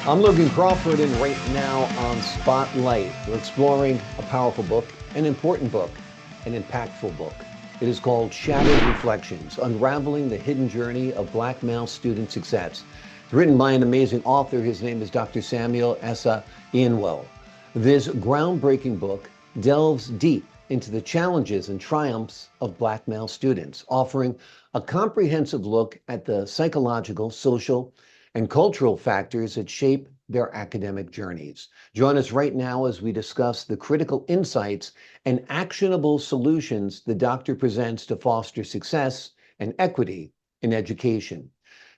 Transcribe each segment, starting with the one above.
I'm Logan Crawford, and right now on Spotlight, we're exploring a powerful book, an important book, an impactful book. It is called Shattered Reflections, Unraveling the Hidden Journey of Black Male Student Success. It's written by an amazing author. His name is Dr. Samuel Essah-Hienwo. This groundbreaking book delves deep into the challenges and triumphs of Black male students, offering a comprehensive look at the psychological, social, and cultural factors that shape their academic journeys. Join us right now as we discuss the critical insights and actionable solutions the doctor presents to foster success and equity in education.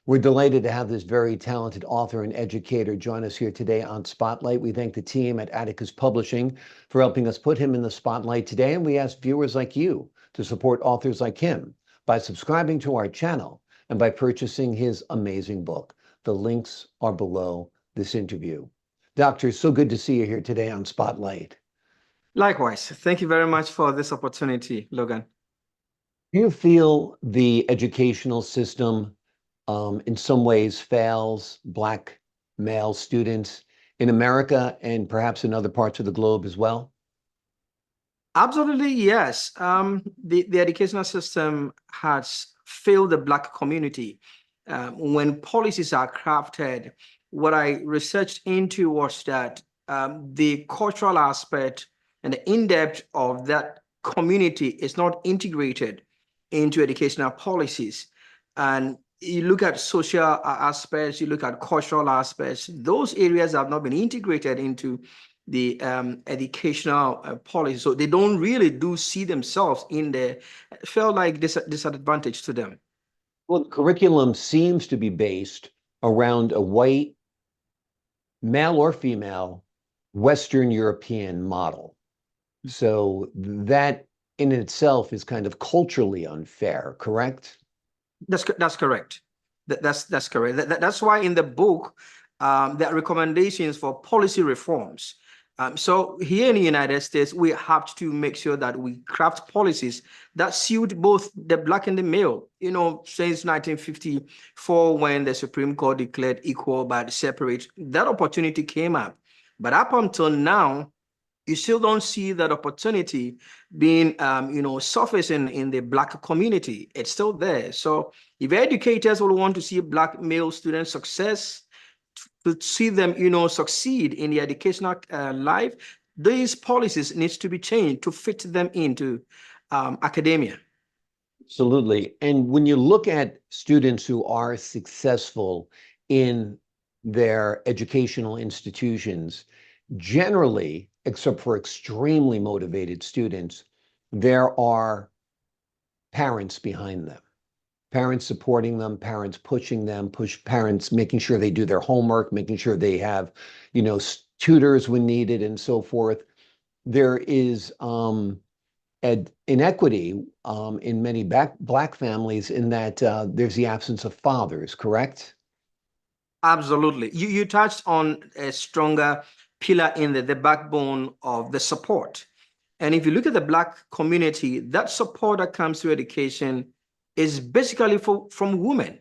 We're delighted to have this very talented author and educator join us here today on Spotlight. We thank the team at Atticus Publishing for helping us put him in the spotlight today, and we ask viewers like you to support authors like him by subscribing to our channel and by purchasing his amazing book. The links are below this interview. Doctor, so good to see you here today on Spotlight. Likewise. Thank you very much for this opportunity, Logan. Do you feel the educational system in some ways fails Black male students in America and perhaps in other parts of the globe as well? Absolutely, yes. The educational system has failed the Black community. When policies are crafted, what I researched into was that the cultural aspect and the in-depth of that community is not integrated into educational policies. And you look at social aspects, you look at cultural aspects, those areas have not been integrated into the educational policy. So they don't really do see themselves in there. It felt like disadvantage to them. Well, the curriculum seems to be based around a white, male or female, Western European model. So that in itself is kind of culturally unfair, correct? That's correct. That's correct. That's why in the book, there are recommendations for policy reforms. So here in the United States, we have to make sure that we craft policies that suit both the Black and the male. You know, since 1954, when the Supreme Court declared equal but separate, that opportunity came up. But up until now, you still don't see that opportunity being, surfacing in the Black community. It's still there. So if educators will want to see Black male students success, to see them, succeed in the educational life, these policies needs to be changed to fit them into academia. Absolutely. And when you look at students who are successful in their educational institutions, generally, except for extremely motivated students, there are parents behind them. Parents supporting them, parents pushing them, parents making sure they do their homework, making sure they have, tutors when needed and so forth. There is inequity in many Black families in that there's the absence of fathers, correct? Absolutely. You touched on a stronger pillar in the backbone of the support. And if you look at the Black community, that support that comes to education is basically from women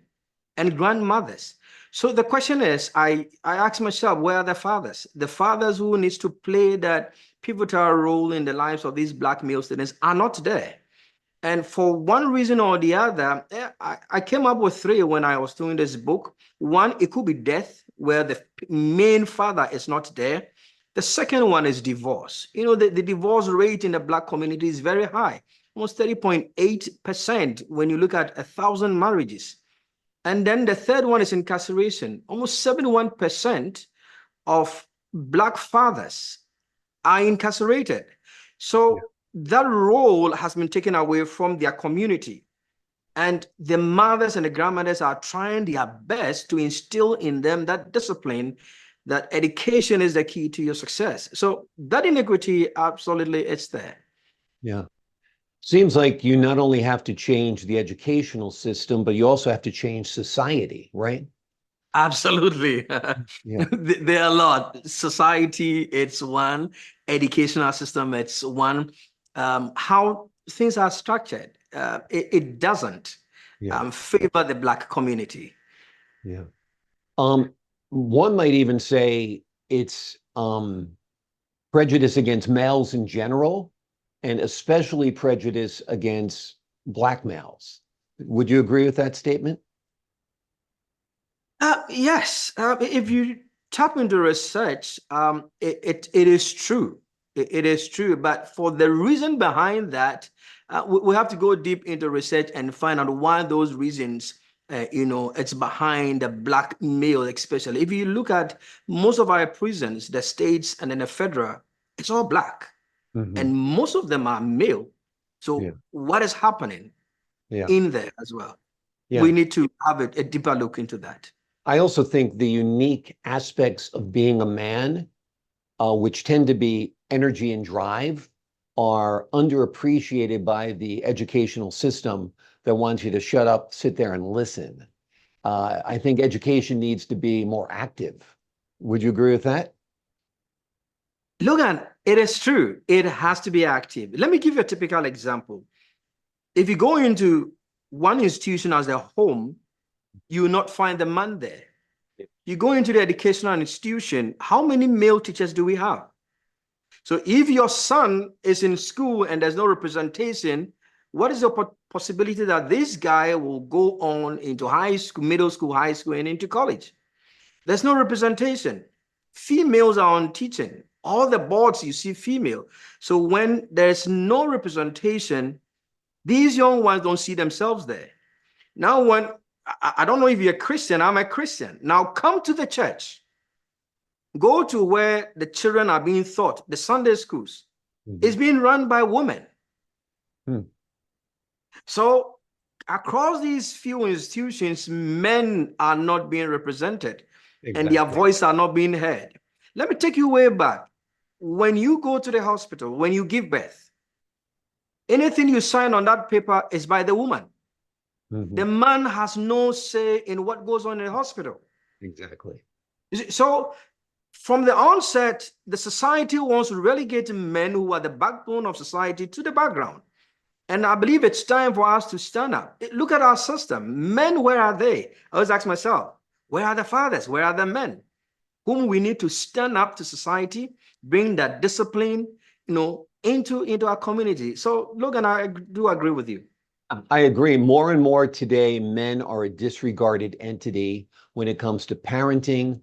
and grandmothers. So the question is, I ask myself, where are the fathers? The fathers who needs to play that pivotal role in the lives of these Black male students are not there. And for one reason or the other, I came up with three when I was doing this book. One, it could be death, where the main father is not there. The second one is divorce. The divorce rate in the Black community is very high, almost 30.8% when you look at 1,000 marriages. And then the third one is incarceration. Almost 71% of Black fathers are incarcerated. So that role has been taken away from their community. And the mothers and the grandmothers are trying their best to instill in them that discipline, that education is the key to your success. So that inequity, absolutely, it's there. Yeah. Seems like you not only have to change the educational system, but you also have to change society, right? Absolutely. Yeah. There are a lot. Society, it's one. Educational system, it's one. How things are structured, it doesn't Yeah. favor the Black community. Yeah. Um, One might even say it's prejudice against males in general, and especially prejudice against Black males. Would you agree with that statement? Yes. If you tap into research, it is true. It is true. But for the reason behind that, we have to go deep into research and find out why those reasons, it's behind the Black male, especially. If you look at most of our prisons, the states and then the federal, it's all Black. And most of them are male. So Yeah. what is happening Yeah. in there as well? Yeah. We need to have a deeper look into that. I also think the unique aspects of being a man, which tend to be energy and drive, are underappreciated by the educational system that wants you to shut up, sit there, and listen. I think education needs to be more active. Would you agree with that? Logan, it is true. It has to be active. Let me give you a typical example. If you go into one institution as a home, you will not find the man there. You go into the educational institution, how many male teachers do we have? So if your son is in school and there's no representation, what is the possibility that this guy will go on into high school, middle school, high school, and into college? There's no representation. Females are on teaching. All the boards you see female. So when there's no representation, these young ones don't see themselves there. Now, when I don't know if you're a Christian, I'm a Christian. Now come to the church. Go to where the children are being taught, the Sunday schools. It's being run by women. So across these few institutions, men are not being represented. And their voice are not being heard. Let me take you way back. When you go to the hospital, when you give birth, anything you sign on that paper is by the woman. The man has no say in what goes on in the hospital. Exactly. So from the onset, the society wants to relegate men who are the backbone of society to the background. And I believe it's time for us to stand up. Look at our system. Men, where are they? I always ask myself, where are the fathers? Where are the men? Whom we need to stand up to society, bring that discipline, into our community. So, Logan, I do agree with you. I agree. More and more today, men are a disregarded entity when it comes to parenting,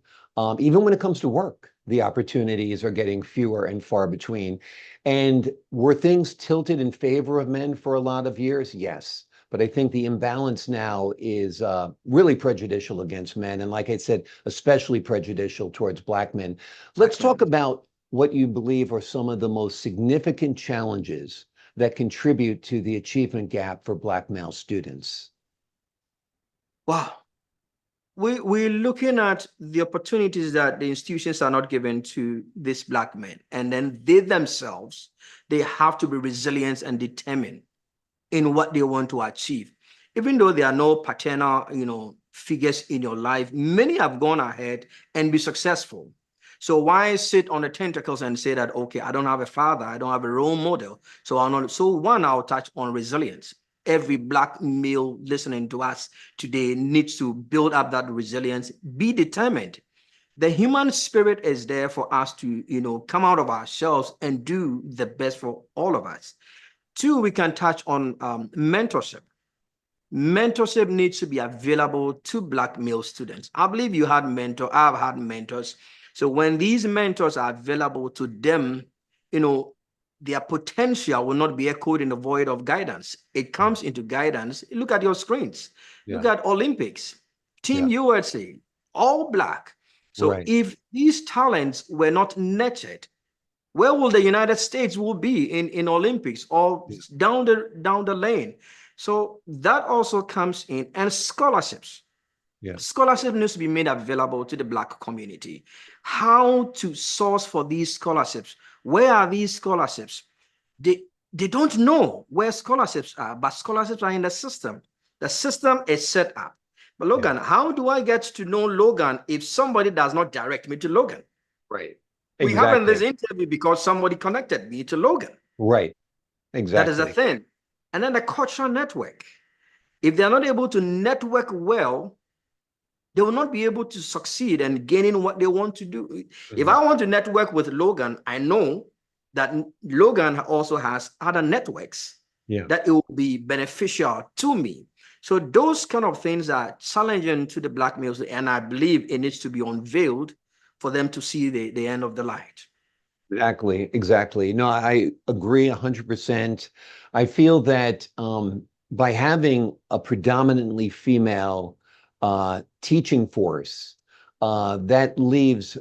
even when it comes to work. The opportunities are getting fewer and far between. And were things tilted in favor of men for a lot of years? Yes. But I think the imbalance now is really prejudicial against men. And like I said, especially prejudicial towards Black men. Let's talk about what you believe are some of the most significant challenges that contribute to the achievement gap for Black male students. Wow. We're looking at the opportunities that the institutions are not given to these Black men. And then they themselves, they have to be resilient and determined in what they want to achieve. Even though there are no paternal, figures in your life, many have gone ahead and be successful. So why sit on the tentacles and say that, okay, I don't have a father, I don't have a role model. So I'll touch on resilience. Every Black male listening to us today needs to build up that resilience, be determined. The human spirit is there for us to, come out of ourselves and do the best for all of us. Two, we can touch on mentorship. Mentorship needs to be available to Black male students. I believe you had mentor. I've had mentors. So when these mentors are available to them, their potential will not be echoed in the void of guidance. It comes into guidance. Look at your screens. Look at Olympics, Team USA, all Black. So if these talents were not nurtured, where will the United States will be in Olympics or down the lane? So that also comes in, and scholarships. Scholarship needs to be made available to the Black community. How to source for these scholarships? Where are these scholarships? They don't know where scholarships are, but scholarships are in the system. The system is set up. But Logan, how do I get to know Logan if somebody does not direct me to Logan? Right. We have in this interview because somebody connected me to Logan. Right. Exactly. That is the thing. And then the cultural network. If they're not able to network well, they will not be able to succeed and gaining what they want to do. Mm-hmm. If I want to network with Logan, I know that Logan also has other networks that it will be beneficial to me. So those kind of things are challenging to the Black males, and I believe it needs to be unveiled for them to see the end of the light. Exactly. No, I agree 100%. I feel that by having a predominantly female teaching force, that leaves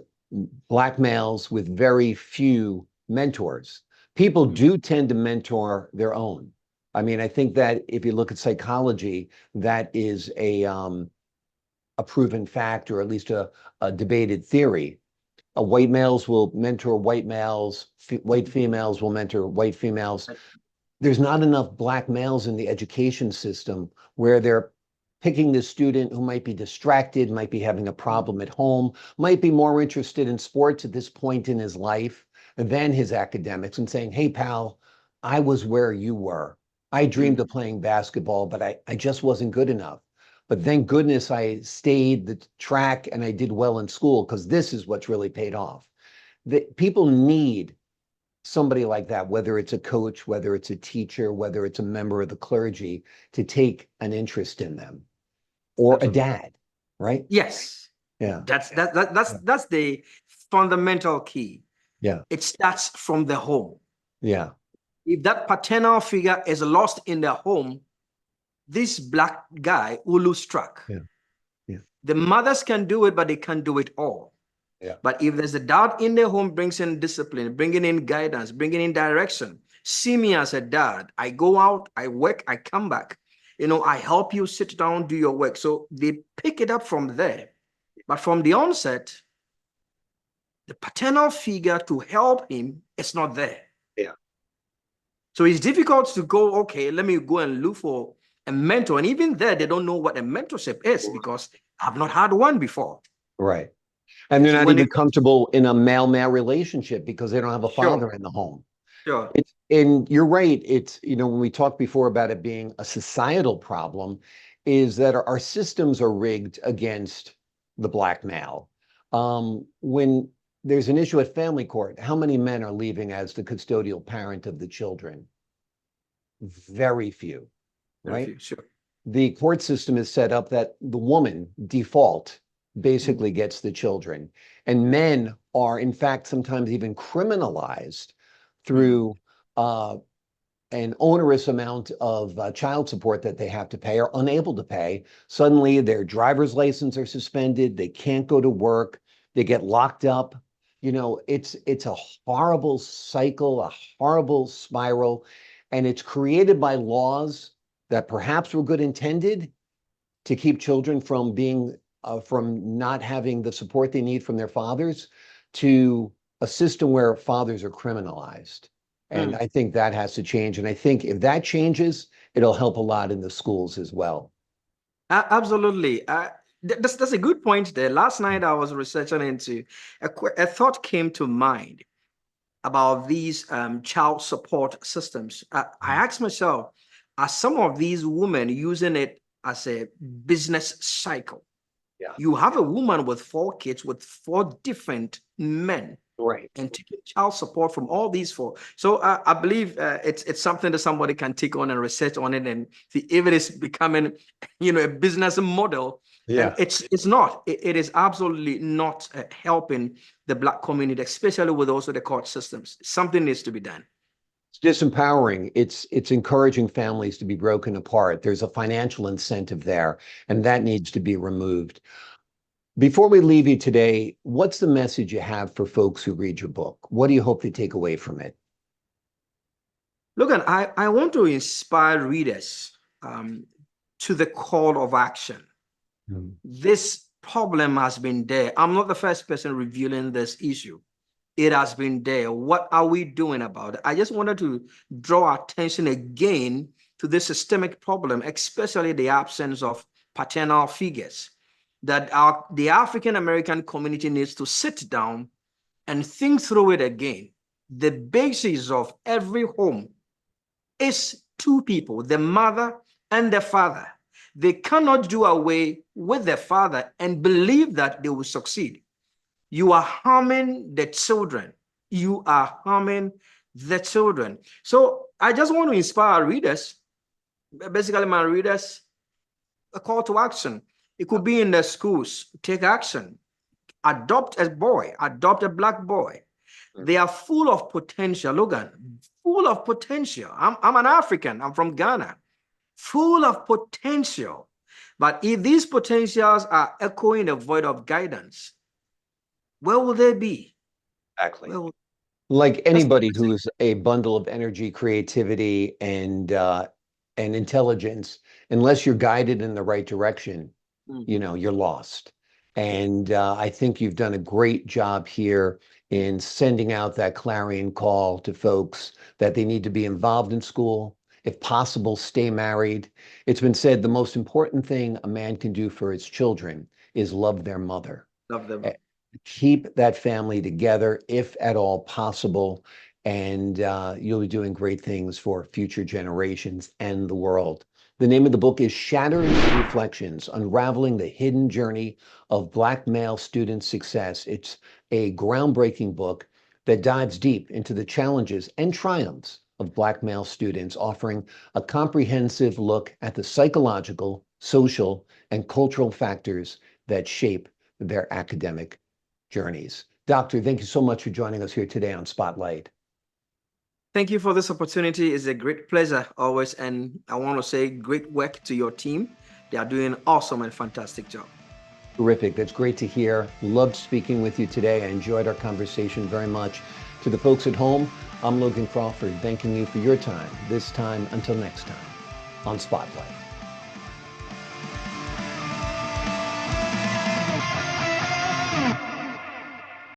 Black males with very few mentors. People do tend to mentor their own. I mean, I think that if you look at psychology, that is a proven fact, or at least a debated theory. White males will mentor white males, white females will mentor white females. There's not enough Black males in the education system where they're picking the student who might be distracted, might be having a problem at home, might be more interested in sports at this point in his life than his academics, and saying, hey, pal, I was where you were. I dreamed of playing basketball, but I just wasn't good enough. But thank goodness I stayed the track and I did well in school, because this is what's really paid off. People need somebody like that, whether it's a coach, whether it's a teacher, whether it's a member of the clergy, to take an interest in them, or a dad, right? Yes. Yeah. That's the fundamental key. Yeah. It starts from the home. Yeah. If that paternal figure is lost in the home, this Black guy will lose track. Yeah. Yeah. The mothers can do it, but they can't do it all. Yeah. But if there's a dad in the home, brings in discipline, bringing in guidance, bringing in direction. See me as a dad. I go out, I work, I come back. I help you sit down, do your work. So they pick it up from there. But from the onset, the paternal figure to help him is not there. Yeah. So it's difficult to go, okay, let me go and look for a mentor. And even there, they don't know what a mentorship is, because I've not had one before. Right. And they're not even comfortable in a male-male relationship because they don't have a father in the home. Sure. And you're right. It's, when we talked before about it being a societal problem, is that our systems are rigged against the Black male. When there's an issue at family court, how many men are leaving as the custodial parent of the children? Very few, right? Very few, sure. The court system is set up that the woman default basically gets the children, and men are in fact sometimes even criminalized through an onerous amount of child support that they have to pay or unable to pay. Suddenly their driver's license are suspended, they can't go to work, they get locked up. It's a horrible cycle, a horrible spiral, and it's created by laws that perhaps were good intended to keep children from being from not having the support they need from their fathers, to a system where fathers are criminalized. And I think that has to change. And I think if that changes, it'll help a lot in the schools as well. Absolutely. That's a good point there. Last night I was researching into a thought came to mind about these child support systems. I asked myself, are some of these women using it as a business cycle? Yeah. You have a woman with 4 kids with 4 different men, right, and taking child support from all these 4. So I believe it's something that somebody can take on and research on it and see if it is becoming, a business model. Yeah. And it's not. It is absolutely not helping the Black community, especially with also the court systems. Something needs to be done. It's disempowering. It's encouraging families to be broken apart. There's a financial incentive there, and that needs to be removed. Before we leave you today, what's the message you have for folks who read your book? What do you hope they take away from it? Logan, I want to inspire readers to the call of action. This problem has been there. I'm not the first person revealing this issue. It has been there. What are we doing about it? I just wanted to draw attention again to this systemic problem, especially the absence of paternal figures, that the African-American community needs to sit down and think through it again. The basis of every home is 2 people, the mother and the father. They cannot do away with their father and believe that they will succeed. You are harming the children. You are harming the children. So I just want to inspire readers, basically my readers, a call to action. It could be in the schools. Take action. Adopt a boy. Adopt a Black boy. They are full of potential. Logan, full of potential. I'm an African. I'm from Ghana. Full of potential. But if these potentials are echoing the void of guidance, where will they be? Exactly. Where will... Like anybody who's a bundle of energy, creativity, and intelligence, unless you're guided in the right direction, you know, you're lost. And I think you've done a great job here in sending out that clarion call to folks that they need to be involved in school. If possible, stay married. It's been said the most important thing a man can do for his children is love their mother. Love them. Keep that family together if at all possible, and you'll be doing great things for future generations and the world. The name of the book is Shattered Reflections, Unraveling the Hidden Journey of Black Male Student Success. It's a groundbreaking book that dives deep into the challenges and triumphs of Black male students, offering a comprehensive look at the psychological, social, and cultural factors that shape their academic journeys. Doctor, thank you so much for joining us here today on Spotlight. Thank you for this opportunity. It's a great pleasure always. And I want to say great work to your team. They are doing an awesome and fantastic job. Terrific. That's great to hear. Loved speaking with you today. I enjoyed our conversation very much. To the folks at home, I'm Logan Crawford, thanking you for your time, this time until next time on Spotlight.